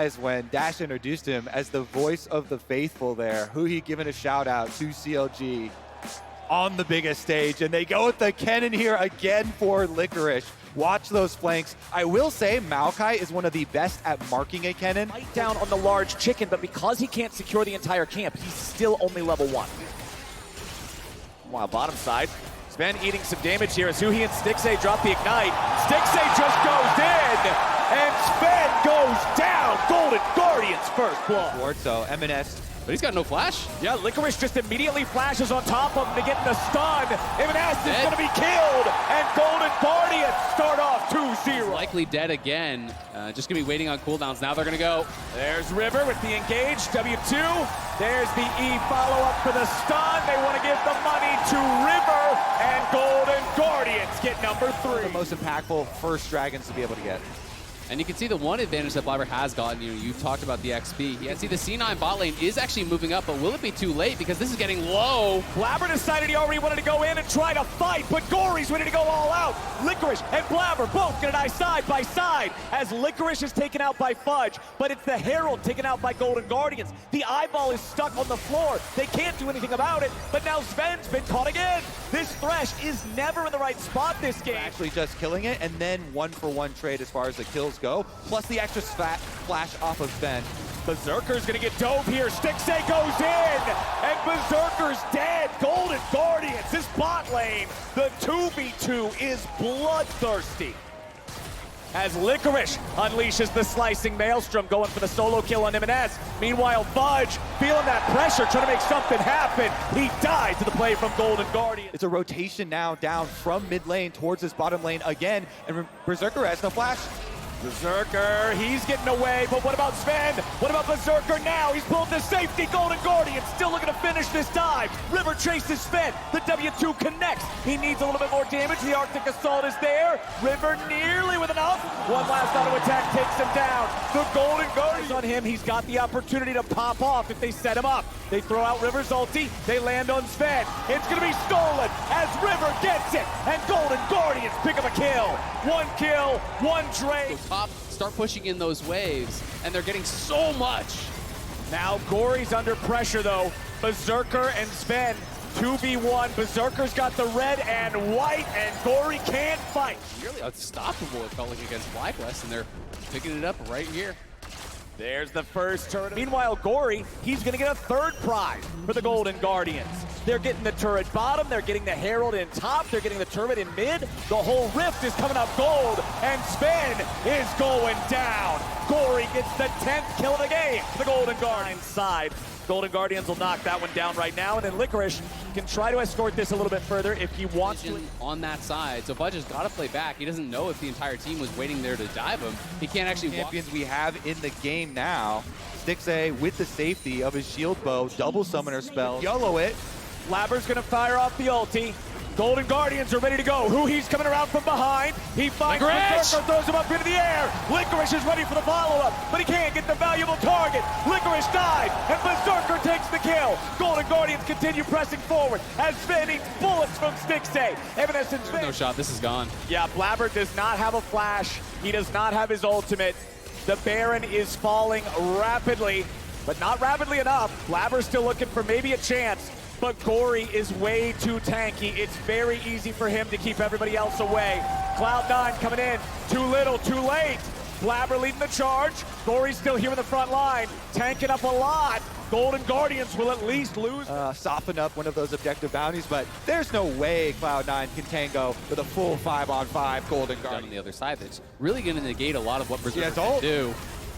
when Dash introduced him as the voice of the faithful there, who he given a shout out to CLG on the biggest stage. And they go with the cannon here again for Licorice. Watch those flanks. I will say Maokai is one of the best at marking a cannon. Fight down on the large chicken, but because he can't secure the entire camp, he's still only level 1. While bottom side, Sven eating some damage here as Huhi and Stixay drop the ignite. Stixay just goes in, and Sven goes down. Golden Guardians first blood. So MNS. But he's got no flash. Yeah, Licorice just immediately flashes on top of him to get the stun. MNS is going to be killed, and Golden Guardians start off 2-0. Likely dead again. Just going to be waiting on cooldowns. Now they're going to go. There's River with the engage, W2. There's the E follow-up for the stun. They want to give the money to River, and Golden Guardians get number 3. The most impactful first Dragons to be able to get. And you can see the one advantage that Blabber has gotten. You talked about the XP. Yeah, see the C9 bot lane is actually moving up, but will it be too late? Because this is getting low. Blabber decided he already wanted to go in and try to fight, but Gory's ready to go all out. Licorice and Blabber both gonna die side by side as Licorice is taken out by Fudge, but it's the Herald taken out by Golden Guardians. The eyeball is stuck on the floor. They can't do anything about it, but now Sven's been caught again. This Thresh is never in the right spot this game. Actually just killing it, and then 1-for-1 trade as far as the kills go, plus the extra flash off of Sven. Berserker's gonna get dove here. Stixay goes in, and Berserker's dead. Golden Guardians, this bot lane, the 2v2 is bloodthirsty. As Licorice unleashes the slicing maelstrom, going for the solo kill on MNS. Meanwhile, Fudge feeling that pressure, trying to make something happen. He died to the play from Golden Guardians. It's a rotation now down from mid lane towards his bottom lane again, and Berserker has no flash. Berserker, he's getting away, but what about Sven? What about Berserker now? He's pulled the safety. Golden Guardian still looking to finish this dive. River chases Sven. The W2 connects. He needs a little bit more damage. The Arctic Assault is there. River nearly with enough. One last auto attack takes him down. The Golden Guardians on him. He's got the opportunity to pop off if they set him up. They throw out River's ulti. They land on Sven. It's going to be stolen as River gets it. And Golden Guardians pick up a kill. 1 kill, 1 trade. Top, start pushing in those waves, and they're getting so much. Now Gory's under pressure though. Berserker and Sven, 2v1. Berserker's got the red and white, and Gory can't fight. Really unstoppable, it felt like, against Blackwest, and they're picking it up right here. There's the first turret. Meanwhile, Gory, he's gonna get a 3rd prize for the Golden Guardians. They're getting the turret bottom, they're getting the Herald in top, they're getting the turret in mid. The whole rift is coming up gold, and Sven is going down. Gory gets the 10th kill of the game. The Golden Guardians side. Golden Guardians will knock that one down right now, and then Licorice can try to escort this a little bit further if he wants to. On that side, so Fudge has got to play back. He doesn't know if the entire team was waiting there to dive him. He can't actually champions we have in the game now. Stixay with the safety of his shield bow, double summoner spell, YOLO it. Blabber's gonna fire off the ulti. Golden Guardians are ready to go. Huhi's coming around from behind. He finds Berserker, throws him up into the air. Licorice is ready for the follow-up, but he can't get the valuable target. Licorice died, and Berserker takes the kill. Golden Guardians continue pressing forward as Sven eats bullets from Stixay. Evanescence Sven. No shot, this is gone. Yeah, Blabber does not have a flash. He does not have his ultimate. The Baron is falling rapidly, but not rapidly enough. Blabber's still looking for maybe a chance. But Gory is way too tanky. It's very easy for him to keep everybody else away. Cloud9 coming in. Too little, too late. Blabber leading the charge. Gory's still here in the front line, tanking up a lot. Golden Guardians will at least lose. Soften up one of those objective bounties, but there's no way Cloud9 can tango with a full 5-on-5 Golden Guardian. On the other side, that's really going to negate a lot of what Berserker can do.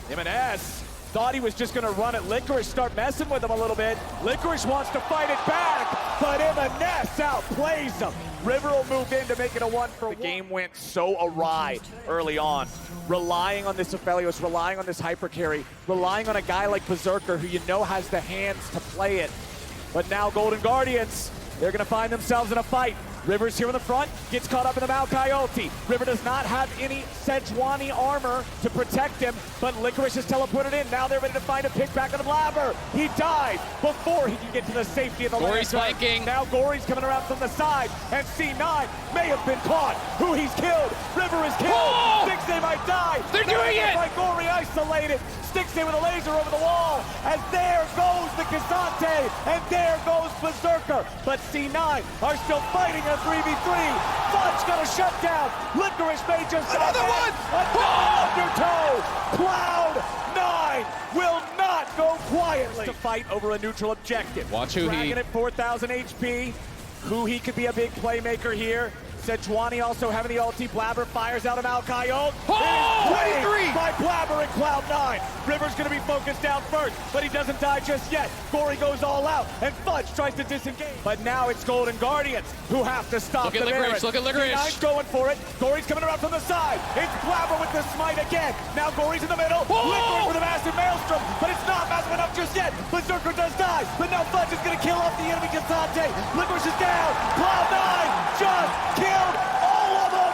MNS thought he was just going to run at Licorice, start messing with him a little bit. Licorice wants to fight it back, but MNS outplays him. River will move in to make it a 1-for-1. The game went so awry early on. Relying on this Aphelios, relying on this hyper carry, relying on a guy like Berserker who you know has the hands to play it. But now Golden Guardians, they're going to find themselves in a fight. River's here in the front, gets caught up in the Maokai ulti. River does not have any Sejuani armor to protect him, but Licorice is teleported in. Now they're ready to find a pick back on the Blabber. He died before he can get to the safety of the Gory's flanking. Now Gory's coming around from the side, and C9 may have been caught. Who he's killed. River is killed. Oh! Thinks they might die. They're doing it! By Gory isolated. Stixay with a laser over the wall, as there goes the Kazante, and there goes Berserker. But C9 are still fighting a 3v3. Fudge got a shutdown. Licorice may just Another one! Undertow. Cloud9 will not go quietly to fight over a neutral objective. Watch who Dragon at 4,000 HP. Who could be a big playmaker here. Sejuani also having the ulti. Blabber fires out of Maokai ult. Oh, 23 by Blabber and Cloud9. River's going to be focused down first, but he doesn't die just yet. Gory goes all out, and Fudge tries to disengage. But now it's Golden Guardians who have to stop the Baron. Look at Licorice. C9's going for it. Gory's coming around from the side. It's Blabber with the smite again. Now Gory's in the middle. Licorice with a massive maelstrom, but it's not massive enough just yet. Berserker does die, but now Fudge is going to kill off the enemy Kazante. Licorice is down. Cloud9 just killed all of them.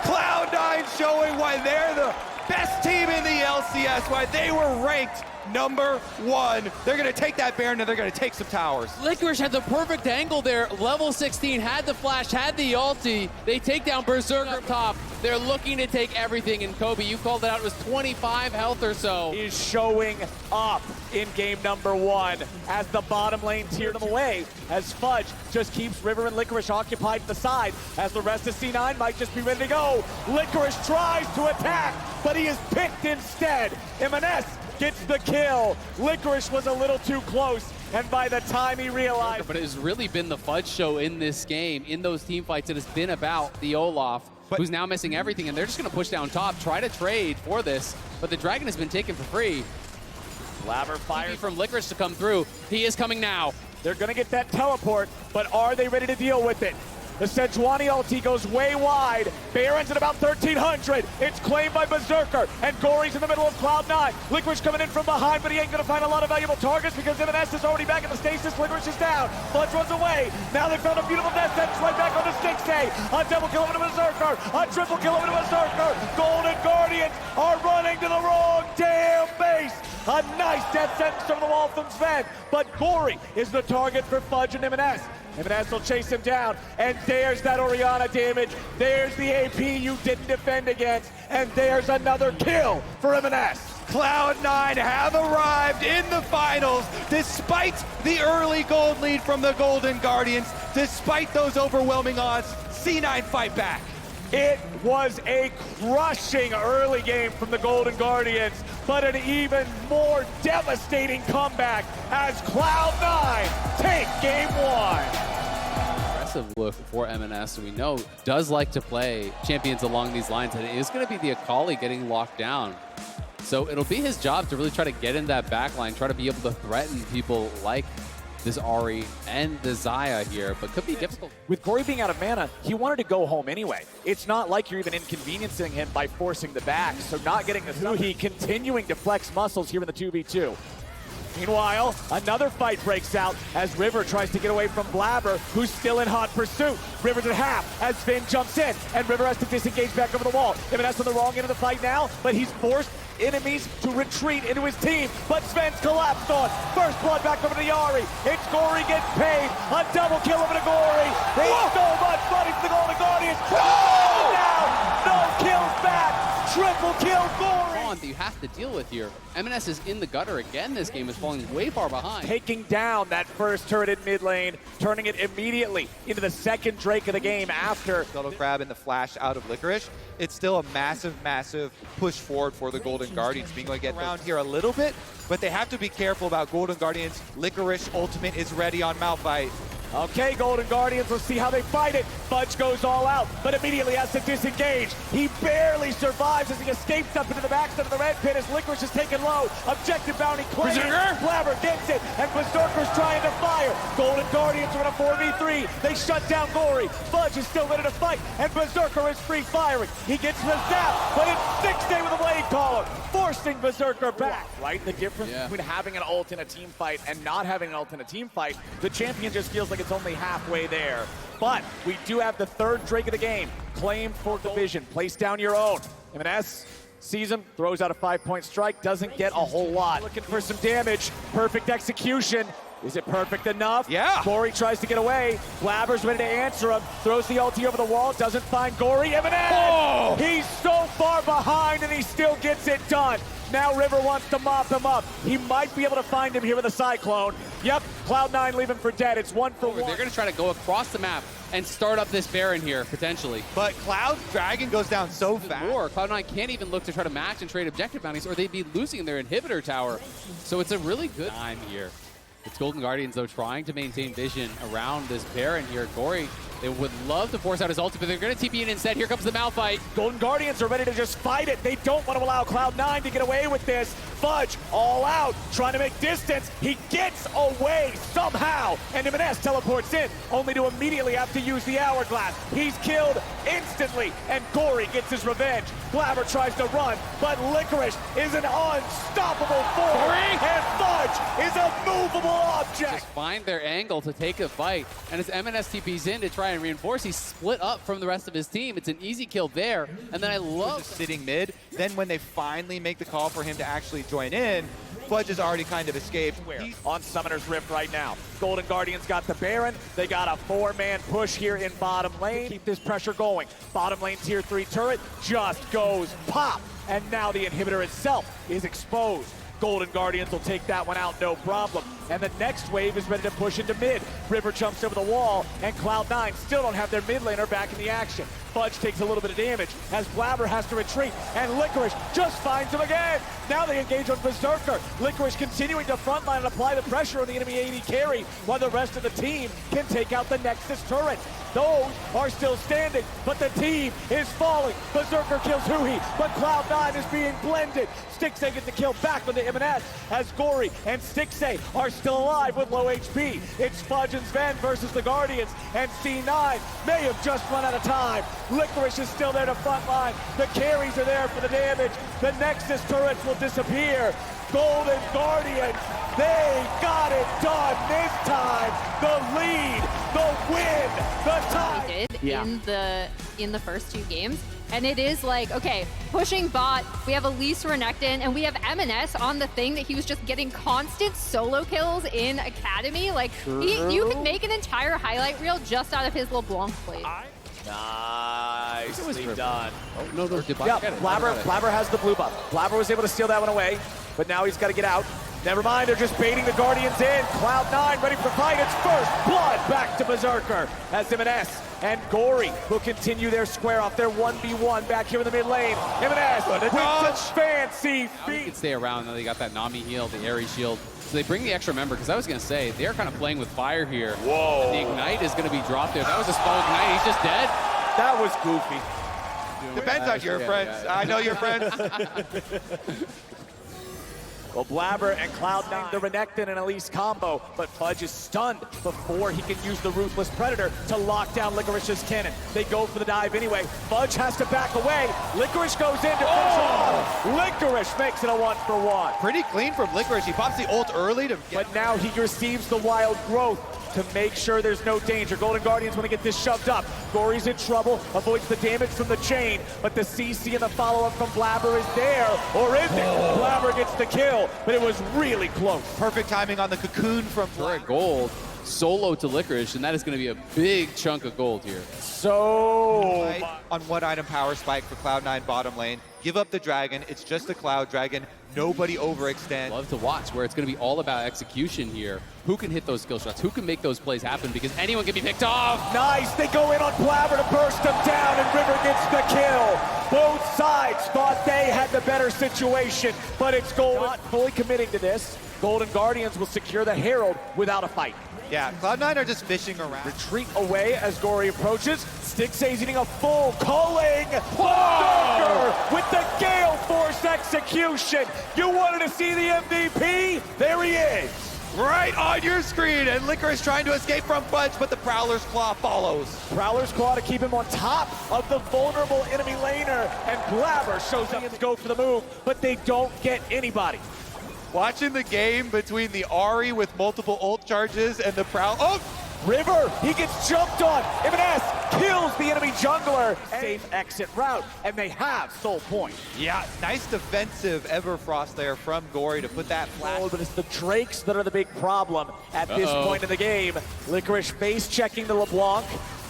Cloud9 showing why they're the best team in the LCS, why they were ranked #1. They're going to take that Baron and they're going to take some towers. Licorice had the perfect angle there. Level 16, had the flash, had the ulti. They take down Berserker up top. They're looking to take everything, and Kobe, you called it out, it was 25 health or so. Is showing up in game #1 as the bottom lane tiered him away, as Fudge just keeps River and Licorice occupied to the side, as the rest of C9 might just be ready to go. Licorice tries to attack, but he is picked instead. M&S gets the kill. Licorice was a little too close, and by the time he realized... But it has really been the Fudge show in this game. In those team fights, it has been about the Olaf, who's now missing everything, and they're just going to push down top, try to trade for this, but the Dragon has been taken for free. Blabber fires from Licorice to come through. He is coming now. They're going to get that teleport, but are they ready to deal with it? The Sejuani ulti goes way wide. Baron's at about 1,300. It's claimed by Berserker, and Gory's in the middle of Cloud9. Licorice coming in from behind, but he ain't gonna find a lot of valuable targets because M&S is already back in the stasis. Licorice is down. Fudge runs away. Now they found a beautiful death sentence right back onto Stixay. A double kill over to Berserker. A triple kill over to Berserker. Golden Guardians are running to the wrong damn base. A nice death sentence over the wall from Sven, but Gory is the target for Fudge and M&S. M&S will chase him down, and there's that Orianna damage. There's the AP you didn't defend against, and there's another kill for M&S. Cloud9 have arrived in the finals despite the early gold lead from the Golden Guardians. Despite those overwhelming odds, C9 fight back. It was a crushing early game from the Golden Guardians, but an even more devastating comeback as Cloud9 take game 1. Aggressive look for M&S, so we know does like to play champions along these lines, and it is going to be the Akali getting locked down. So it'll be his job to really try to get in that backline, try to be able to threaten people like this Ahri and the Xayah here, but could be difficult. With Gory being out of mana, he wanted to go home anyway. It's not like you're even inconveniencing him by forcing the back, so not getting the through, he continuing to flex muscles here in the 2v2. Meanwhile, another fight breaks out as River tries to get away from Blabber, who's still in hot pursuit. River's at half as Finn jumps in, and River has to disengage back over the wall. M&S on the wrong end of the fight now, but he's forced enemies to retreat into his team, but Sven's collapsed on. First blood back over to Yari. It's Gory gets paid. A double kill over to Gory. There's so much money for the Golden Guardians. Now, no kills back. Triple kill Gory. That you have to deal with here. M&S is in the gutter again. This game is falling way far behind. Taking down that first turret in mid lane, turning it immediately into the second Drake of the game after. Scuttle grab and the flash out of Licorice. It's still a massive, massive push forward for the Golden Guardians. Being able to get around here a little bit, but they have to be careful about Golden Guardians. Licorice ultimate is ready on Malphite. Okay, Golden Guardians, let's see how they fight it. Fudge goes all out, but immediately has to disengage. He barely survives as he escapes up into the backside of the red pit as Licorice is taken low. Objective bounty claimed. Blabber gets it, and Berserker's trying to fire. Golden Guardians are in a 4v3. They shut down Gory. Fudge is still ready to fight, and Berserker is free firing. He gets the zap, but it's Stixay with a blade collar, forcing Berserker back. Right, the difference between having an ult in a team fight and not having an ult in a team fight, the champion just feels like it's only halfway there. But we do have the third Drake of the game, claimed for division. Place down your own. M&S sees him, throws out a 5-point strike, doesn't get a whole lot. Looking for some damage, perfect execution. Is it perfect enough? Yeah. Gory tries to get away. Blabber's ready to answer him. Throws the ulti over the wall. Doesn't find Gory. M&S! Oh! He's so far behind, and he still gets it done. Now River wants to mop him up. He might be able to find him here with a Cyclone. Yep, Cloud9 leaving for dead. It's 1 for 1. They're going to try to go across the map and start up this Baron here, potentially. But Cloud Dragon goes down so fast. More, Cloud9 can't even look to try to match and trade objective bounties, or they'd be losing their inhibitor tower. So it's a really good time here. It's Golden Guardians, though, trying to maintain vision around this Baron here. Gory, they would love to force out his ultimate, but they're going to TP in instead. Here comes the Malphite. Golden Guardians are ready to just fight it. They don't want to allow Cloud9 to get away with this. Fudge all out, trying to make distance. He gets away somehow, and M&S teleports in, only to immediately have to use the Hourglass. He's killed instantly, and Gory gets his revenge. Blabber tries to run, but Licorice is an unstoppable force, and Fudge is a movable object. Just find their angle to take a fight, and as M&S TPs in to try and reinforce, he's split up from the rest of his team. It's an easy kill there, and then I love sitting mid. Then when they finally make the call for him to actually join in, Fudge has already kind of escaped. On Summoner's Rift right now. Golden Guardians got the Baron. They got a 4-man push here in bottom lane. Keep this pressure going. Bottom lane tier 3 turret just goes pop. And now the inhibitor itself is exposed. Golden Guardians will take that one out, no problem. And the next wave is ready to push into mid. River jumps over the wall, and Cloud9 still don't have their mid laner back in the action. Fudge takes a little bit of damage as Blabber has to retreat, and Licorice just finds him again. Now they engage on Berserker. Licorice continuing to frontline and apply the pressure on the enemy AD carry, while the rest of the team can take out the Nexus turret. Those are still standing, but the team is falling. Berserker kills Huhi, but Cloud9 is being blended. Stixxay gets the kill back on the M&S as Gory and Stixxay are still alive with low HP. It's Fudge and Sven versus the Guardians, and C9 may have just run out of time. Licorice is still there to frontline. The carries are there for the damage. The Nexus turrets will disappear. Golden Guardians, they got it done this time. The lead, the win, the tie. Did in the first 2 games. And it is like, okay, pushing bot, we have Elise Renekton, and we have M&S on the thing that he was just getting constant solo kills in Academy. Like, you could make an entire highlight reel just out of his LeBlanc play. Nicely done. Oh, no, Yeah, Blabber has the blue buff. Blabber was able to steal that one away, but now he's got to get out. Never mind, they're just baiting the Guardians in. Cloud9 ready for fight. It's first blood back to Berserker as M&S and Gory will continue their square off their 1v1 back here in the mid lane. M&S with some fancy feet. He can stay around. Now they got that Nami heal, the Aerie shield. So they bring the extra member, because I was going to say, they're kind of playing with fire here. Whoa. And the Ignite is going to be dropped there. That was a small Ignite. He's just dead. That was goofy. Depends on your friends. I know your friends. Well, Blabber and Cloud9, the Renekton and Elise combo, but Fudge is stunned before he can use the Ruthless Predator to lock down Licorice's cannon. They go for the dive anyway. Fudge has to back away. Licorice goes in to finish off. Licorice makes it a 1-for-1. Pretty clean from Licorice. He pops the ult early to get... But now he receives the Wild Growth to make sure there's no danger. Golden Guardians want to get this shoved up. Gory's in trouble, avoids the damage from the chain, but the CC and the follow-up from Blabber is there, or is it? Blabber gets the kill, but it was really close. Perfect timing on the cocoon from For gold, solo to Licorice, and that is going to be a big chunk of gold here. So... on what item power spike for Cloud9 bottom lane. Give up the dragon. It's just a Cloud Dragon. Nobody overextend. Love to watch where it's going to be all about execution here. Who can hit those skill shots? Who can make those plays happen? Because anyone can be picked off. Nice. They go in on Blabber to burst him down, and River gets the kill. Both sides thought they had the better situation, but it's Golden. Not fully committing to this. Golden Guardians will secure the Herald without a fight. Yeah, Cloud9 are just fishing around. Retreat away as Gory approaches. Stixxay's eating a full calling. Berserker with the Gale Force execution. You wanted to see the MVP? There he is. Right on your screen, and Licorice trying to escape from Fudge, but the Prowler's Claw follows. Prowler's Claw to keep him on top of the vulnerable enemy laner, and Blabber shows up to go for the move, but they don't get anybody. Watching the game between the Ahri with multiple ult charges and the Prowler. Oh! River, he gets jumped on. M&S kills the enemy jungler. Safe exit route, and they have Soul Point. Yeah, nice defensive Everfrost there from Gory to put that flash. Oh, but it's the Drakes that are the big problem at this point in the game. Licorice face checking the LeBlanc.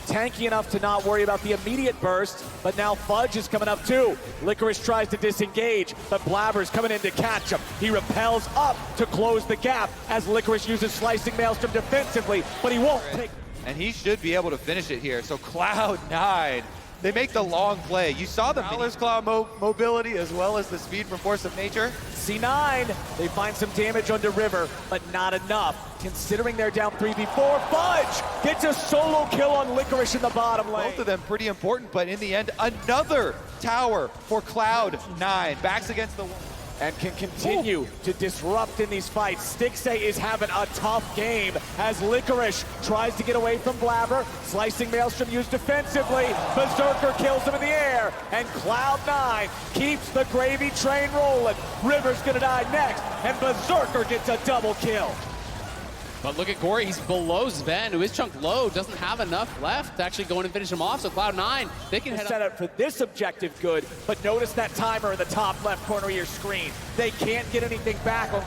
tanky enough to not worry about the immediate burst, but now Fudge is coming up too. Licorice tries to disengage, but Blabber's coming in to catch him. He repels up to close the gap as Licorice uses Slicing Maelstrom defensively, but he won't take. And he should be able to finish it here. So Cloud9, they make the long play. You saw the Prowler's Claw mobility as well as the speed from Force of Nature. C9, they find some damage onto River, but not enough. Considering they're down 3v4, Fudge gets a solo kill on Licorice in the bottom lane. Both of them pretty important, but in the end, another tower for Cloud9. Backs against the wall. And can continue to disrupt in these fights. Stixxay is having a tough game as Licorice tries to get away from Blabber. Slicing Maelstrom used defensively. Berserker kills him in the air. And Cloud9 keeps the gravy train rolling. River's gonna die next, and Berserker gets a double kill. But look at Gory, he's below Sven, who is chunked low, doesn't have enough left to actually go in and finish him off. So Cloud9, they can head set up up for this objective good, but notice that timer in the top left corner of your screen. They can't get anything back on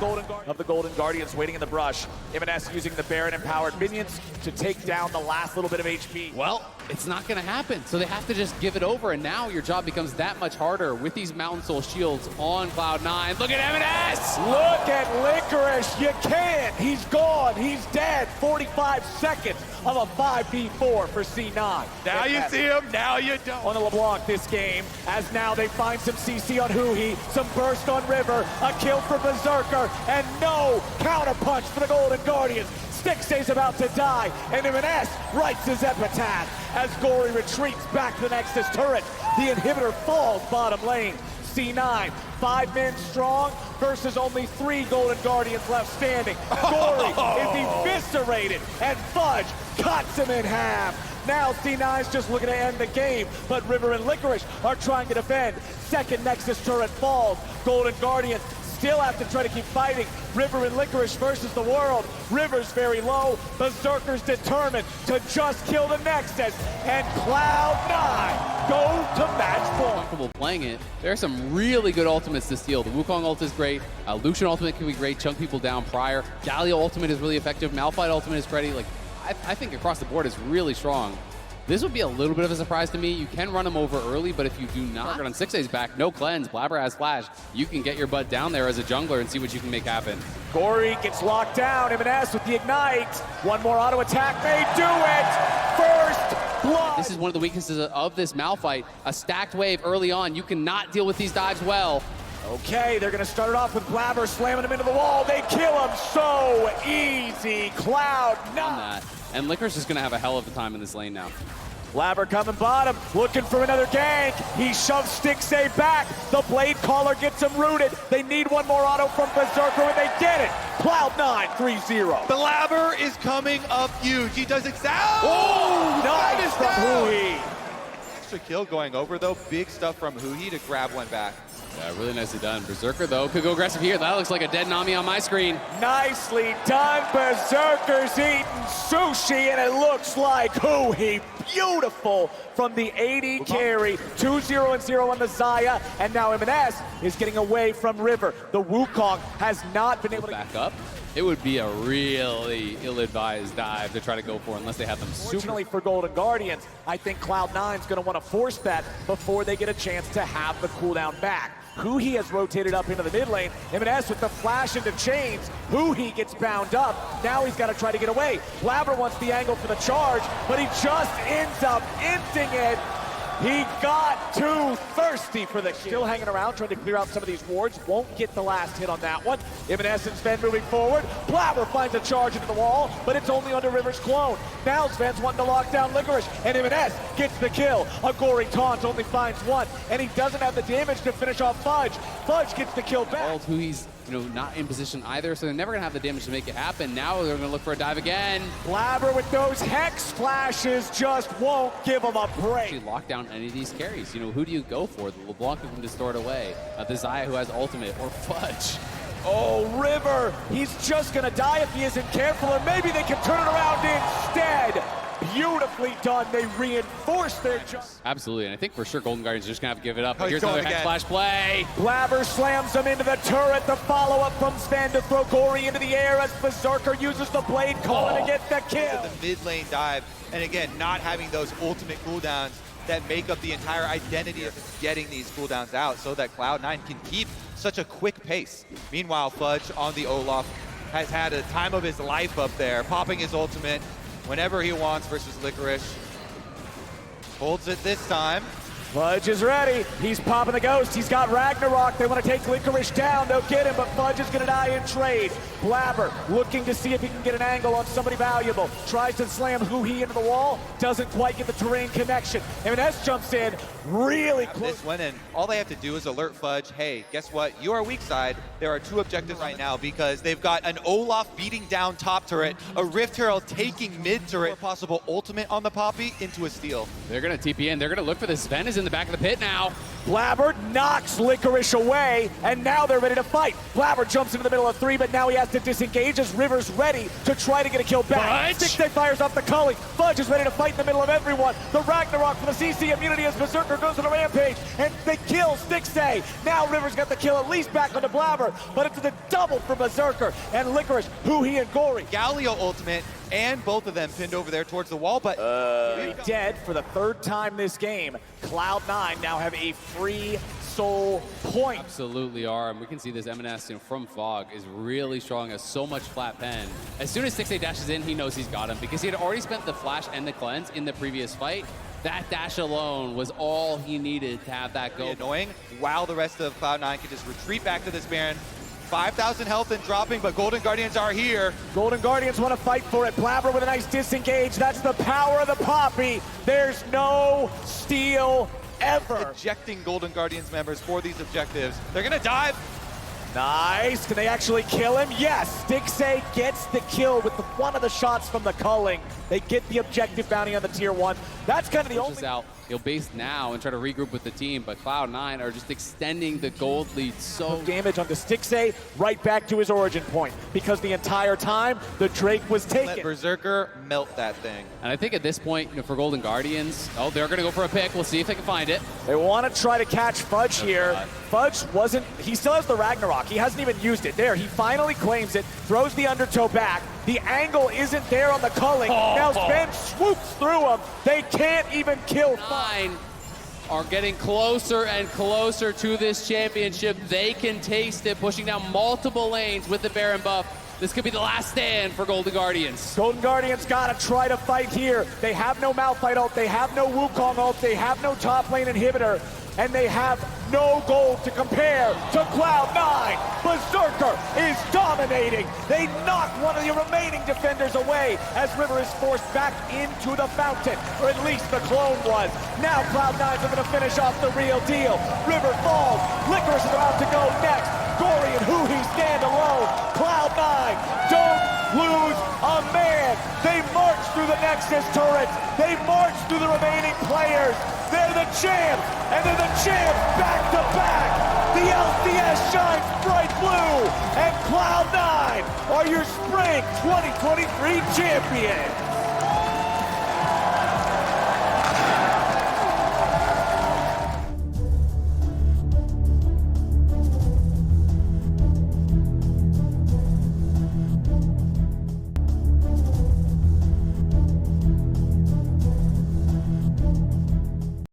the Golden Guardians waiting in the brush. M&S using the Baron-empowered minions to take down the last little bit of HP. Well, it's not going to happen. So they have to just give it over, and now your job becomes that much harder with these Mountain Soul shields on Cloud9. Look at M&S! Look at Licorice. You can't. He's gone. He's dead. 45 seconds of a 5v4 for C9. Now you see him, now you don't. On the LeBlanc this game, as now they find some CC on Huhi, some burst on River, a kill for Berserker, and no counterpunch for the Golden Guardians. Stixxay's about to die, and M&S writes his epitaph as Gory retreats back to the Nexus turret. The inhibitor falls bottom lane. C9, 5 men strong versus only 3 Golden Guardians left standing. Gory is eviscerated, and Fudge cuts him in half. Now C9's just looking to end the game, but River and Licorice are trying to defend. Second Nexus turret falls. Golden Guardians still have to try to keep fighting. River and Licorice versus the world. River's very low. Berserker's determined to just kill the Nexus. And Cloud9 go to match point. Comfortable playing it. There are some really good ultimates to steal. The Wukong ult is great. Lucian ultimate can be great. Chunk people down prior. Galio ultimate is really effective. Malphite ultimate is pretty. Like, I think across the board is really strong. This would be a little bit of a surprise to me. You can run him over early, but if you do not, on Stixxay's back, no cleanse, Blabber has flash, you can get your butt down there as a jungler and see what you can make happen. Gory gets locked down. M&S with the ignite. One more auto attack may do it. First blood. This is one of the weaknesses of this Malphite. A stacked wave early on. You cannot deal with these dives well. Okay, they're going to start it off with Blabber slamming him into the wall. They kill him so easy. Cloud9. And Licorice is going to have a hell of a time in this lane now. Blabber coming bottom, looking for another gank. He shoves Stixxay back. The Blade Caller gets him rooted. They need one more auto from Berserker, and they get it. Cloud9, 3-0. Blabber is coming up huge. He does exactly. Oh, nice from Huhi. Extra kill going over, though. Big stuff from Huhi to grab one back. Yeah, really nicely done. Berserker, though, could go aggressive here. That looks like a dead Nami on my screen. Nicely done. Berserker's eating sushi, and it looks like Huhi. Beautiful from the AD carry. 2-0-0 on the Xayah, and now M&S is getting away from River. The Wukong has not been able to back up. It would be a really ill-advised dive to try to go for unless they have them super. Fortunately for Golden Guardians, I think Cloud9's going to want to force that before they get a chance to have the cooldown back. Huhi has rotated up into the mid lane. M&S with the flash into chains. Huhi gets bound up. Now he's got to try to get away. Blabber wants the angle for the charge, but he just ends up ending it. He got too thirsty for the kill. Still hanging around, trying to clear out some of these wards. Won't get the last hit on that one. M&S and Sven moving forward. Blabber finds a charge into the wall, but it's only under River's clone. Now Sven's wanting to lock down Licorice, and M&S gets the kill. A Gory taunt only finds one, and he doesn't have the damage to finish off Fudge. Fudge gets the kill back. Who he's not in position either, so they're never gonna have the damage to make it happen. Now they're gonna look for a dive again. Blabber with those Hex flashes just won't give him a break. Actually lock down any of these carries. Who do you go for? The LeBlanc who can distort away, the Xayah who has ultimate, or Fudge. Oh, River, he's just gonna die if he isn't careful, or maybe they can turn it around instead. beautifully done. They reinforce their jump. Absolutely, and I think for sure Golden Guardians are just gonna have to give it up. Oh, But he's here's another going head again. flash play. Blabber slams him into the turret. The follow-up from Sven to throw Gory into the air as Berserker uses the blade calling to get the kill. The mid lane dive, and again, not having those ultimate cooldowns that make up the entire identity of getting these cooldowns out so that Cloud9 can keep such a quick pace. Meanwhile, Fudge on the Olaf has had a time of his life up there, popping his ultimate whenever he wants versus Licorice. Holds it this time. Fudge is ready. He's popping the ghost. He's got Ragnarok. They want to take Licorice down. They'll get him, but Fudge is going to die in trade. Blabber looking to see if he can get an angle on somebody valuable. Tries to slam Huhi into the wall. Doesn't quite get the terrain connection. M&S jumps in really close. This went in. All they have to do is alert Fudge, hey, guess what? You are weak side. There are two objectives right now because they've got an Olaf beating down top turret, a Rift Herald taking mid turret, possible ultimate on the Poppy into a steal. They're gonna TP in. They're gonna look for this. Sven is in the back of the pit now. Blabber knocks Licorice away, and now they're ready to fight. Blabber jumps into the middle of three, but now he has to disengage as River's ready to try to get a kill back. Fudge! Stixay fires off the culling. Fudge is ready to fight in the middle of everyone. The Ragnarok for the CC immunity as Berserker goes on a rampage, and they kill Stixay. Now River's got the kill at least back onto Blabber, but it's the double for Berserker and Licorice, Huhi and Gory. Galio ultimate, and both of them pinned over there towards the wall, but Dead for the third time this game. Cloud9 now have a free soul point. Absolutely are, and we can see this M&S from Fog is really strong, has so much flat pen. As soon as 6A dashes in, he knows he's got him because he had already spent the flash and the cleanse in the previous fight. That dash alone was all he needed to have that go. annoying, while the rest of Cloud9 can just retreat back to this Baron. 5,000 health and dropping, but Golden Guardians are here. Golden Guardians want to fight for it. Blabber with a nice disengage. That's the power of the Poppy. There's no steal ever. Ejecting Golden Guardians members for these objectives. They're gonna dive. Nice. Can they actually kill him? Yes. Stixay gets the kill with one of the shots from the culling. They get the objective bounty on the tier 1. That's kind of the only... out. He'll base now and try to regroup with the team, but Cloud9 are just extending the gold lead so... Damage onto Stixay, right back to his origin point. Because the entire time, the Drake was Let taken. Berserker melt that thing. And I think at this point, for Golden Guardians, they're going to go for a pick. We'll see if they can find it. They want to try to catch Fudge here. Fudge wasn't... He still has the Ragnarok. He hasn't even used it. There, he finally claims it, throws the undertow back. The angle isn't there on the culling. Now Sven swoops through him. They can't even kill Fudge. Are getting closer and closer to this championship. They can taste it, pushing down multiple lanes with the Baron buff. This could be the last stand for Golden Guardians. Golden Guardians gotta try to fight here. They have no Malphite ult, they have no Wukong ult, they have no top lane inhibitor, and they have no gold to compare to Cloud9. Berserker is dominating. They knock one of the remaining defenders away as River is forced back into the fountain, or at least the clone was. Now Cloud9 are gonna finish off the real deal. River falls, Licorice is about to go next. Gory and Huhi stand alone. Cloud9 don't lose a man. They march through the Nexus turrets. They march through the remaining players. They're the champs, and they're the champs back to back. The LCS shines bright blue, and Cloud9 are your spring 2023 champions.